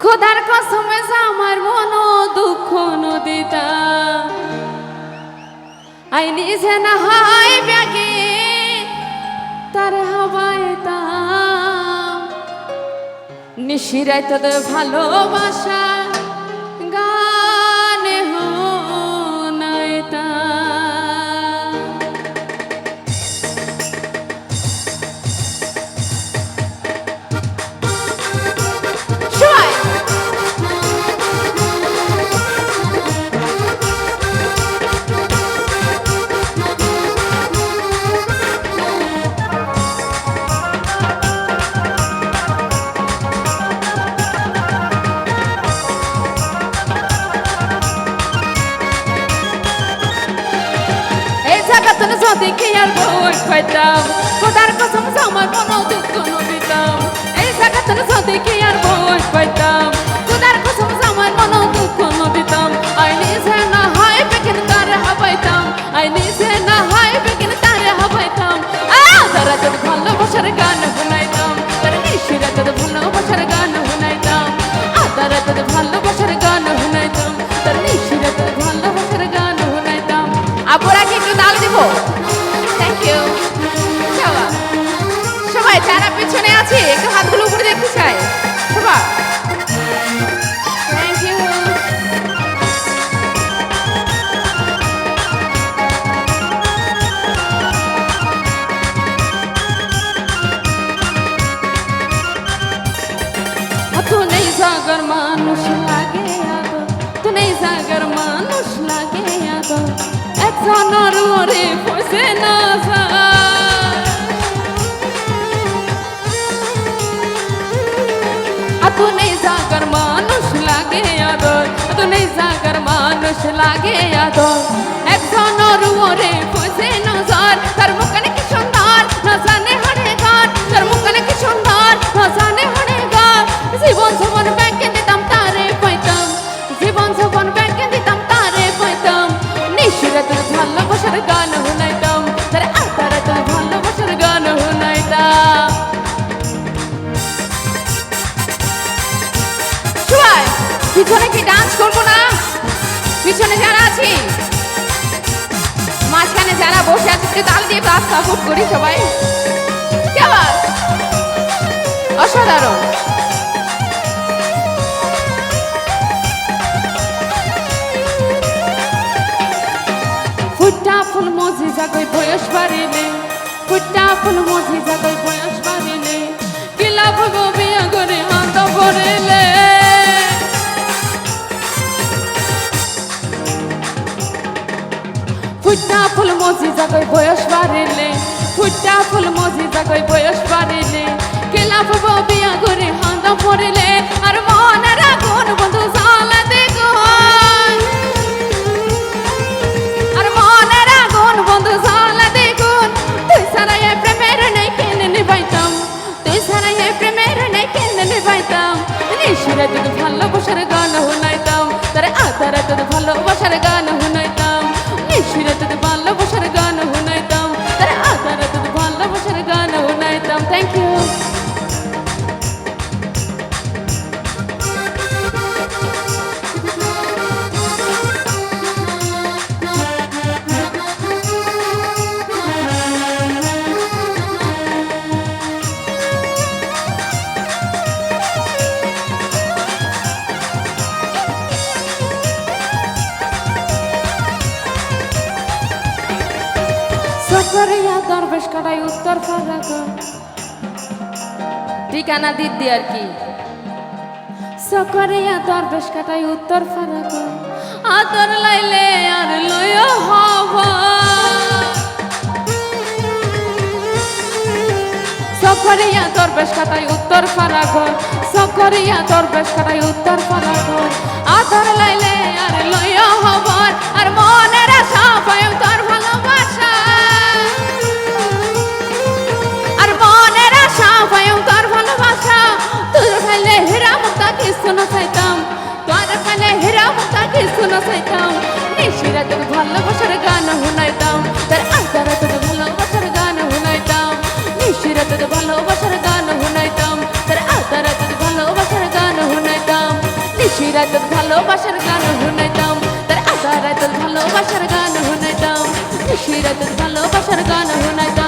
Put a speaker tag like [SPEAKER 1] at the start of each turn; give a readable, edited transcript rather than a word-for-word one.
[SPEAKER 1] খোদার কসমে আমার মন দুঃখ নদিতা আই নিজে না হাই ব্যাগে তার হাওয়াইতাম নিশিরাই তোদের ভালোবাসা গানে হোনাইতাম জাগাতন যদি কি আর বই খাইতাম খোদার কসম আমার মন দুঃখ নদিতাম এই জাগাতন যদি কি আর বই খাইতাম খোদার কসম আমার মন দুঃখ নদিতাম আই নিজে না হয় বেকিন তারে হাবাইতাম আই নিজে না হয় বেকিন তারে হাবাইতাম তারা তোর ভালোবাসার গান শুনাইতাম তার নিশিরা তোর ভালোবাসার গান শুনাইতাম তারা তোর ভালোবাসার গান শুনাইতাম তার নিশিরা তোর ভালোবাসার গান শুনাইতাম আপুরা কি একটু তাল দিব থ্যাংক ইউ সবাই যারা পিছনে আছে একটু হাতগুলো উপরে দেখতে চাই সবাই থ্যাংক ইউ তু নেই জাগর মানুষ লাগে আগো তু নেই জাগর মানুষ লাগে আগো একজনের ওরে পয়সে না যায় তু নেই জাগর মানুষ লাগে আদর তু নেই জাগর মানুষ লাগে আদর একজনের ওরে পয়সে না যায় তার মুখে কি সুন্দর না জানে হরে গান তার মুখে কি সুন্দর না জানে হরে গান জীবন জীবন ব্যাংকে দিতাম তারে পাইতাম জীবন জীবন ব্যাংকে দিতাম তারে পাইতাম নিশিরা তোর ভালোবাসার গান শুনাইতাম তারে আতারা তোর ভালোবাসার গান শুনাইতাম সবাই পিছনে কি ডান্স করবো না পিছনে যারা আছি মাঝখানে যারা বসে আছে একটু তাল দিয়ে ক্লাস সাপোর্ট করি সবাই কেমন অসাধারণ ফুটা ফুল মজি জাগই বয়স বাড়িলে ফুটা ফুল মজি জাগই বয়স বাড়িলে কিলা ভগো বিয়া করে হাত ভরিলে ফুটা ফুল মজি জাগই বয়স বাড়িলে ফুটা ফুল মজি জাগই বয়স বাড়িলে কিলা ভগো বিয়া করে হাত ভরিলে আর মনে রাখুন বন্ধু জালা দেখো বন্ধু জালা দেখুন তুই সারা এ প্রেমের নাই কেন নিবাইতাম তুই সারা এ প্রেমের নাই কেন নিবাইতাম নিশিরা তোর ভালোবাসার গান শুনাইতাম তারে আতারা তোর ভালোবাসার গান শুনাইতাম নিশিরা তোর ভালোবাসার গান শুনাইতাম তারে আতারা তোর ভালোবাসার গান শুনাইতাম থ্যাংক ইউ সকরিয়া দরবেশ কাটাই উত্তর ফারাক ঠিকানা দিদি আর কি সকরিয়া দরবেশ কাটাই উত্তর ফারাক আদর লাইলে আর লয় হবা সকরিয়া দরবেশ কাটাই উত্তর ফারাক সকরিয়া দরবেশ কাটাই উত্তর ফারাক আদর লাইলে আর লয় হবা আর মনের আশা পায় তোর ভালোবাসা তোর ভালোবাসা তোর খাইলে হেরা মুক্তা কিছু না চাইতাম তোর খাইলে হেরা মুক্তা কিছু না চাইতাম নিশিরা তোর ভালোবাসার গান শুনাইতাম তার আজারা তোর ভালোবাসার গান শুনাইতাম নিশিরা তোর ভালোবাসার গান শুনাইতাম তার আজারা তোর ভালোবাসার গান শুনাইতাম রাতত ভালোবাসার গান শুনাইতাম তার আধা রাতত ভালোবাসার গান শুনাইতাম নিশি রাতত ভালোবাসার গান শুনাইতাম